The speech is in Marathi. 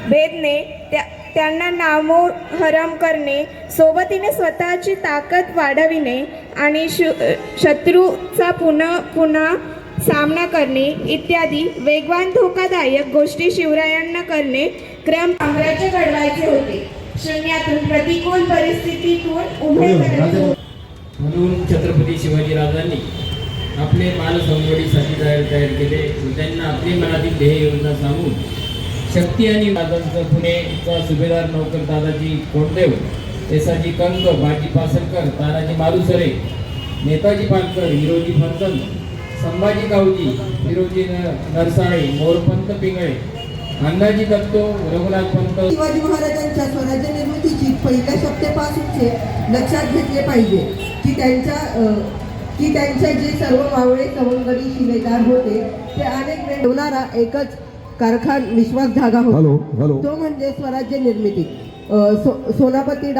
भेदणे, त्यांना नामोहरम करणे, सोबतीने स्वतःची ताकद वाढविणे आणि शत्रूचा पुन्हा सामना करणे इत्यादी वेगवान धोकादायक गोष्टी शिवरायांना करणे क्रम साम्राज्य घडवायचे होते. शून्यातून प्रतिकूल परिस्थितीतून उभे करायचे. म्हणून छत्रपती शिवाजीराजांनी आपले मालसंवडीसाठी तयार केले. त्यांना आपली मनातील ध्येय योजना सांगून शक्ती आणि राजांचं पुणेचा सुभेदार नौकर दादाजी कोंडदेव, केसाजी कंक, बाजी पासरकर, तानाजी मालुसरे, नेताजी पालकर, हिरोजी फरचंद, संभाजी गावजी, हिरोजी नरसाळे, मोरपंत पिंगळे, अंगाजी दत्तो, रघुनाथ पंत. शिवाजी महाराजांच्या स्वराज्य निर्मितीची पहिल्या शब्दापासूनचे लक्षात घेतले पाहिजे की त्यांचे जे सर्व मावळे सवंगडी शिलेदार होते ते अनेक वेळ ठेवणारा एकच कारखान विश्वास धागा होता. तो म्हणजे स्वराज्य निर्मिती. सोनापती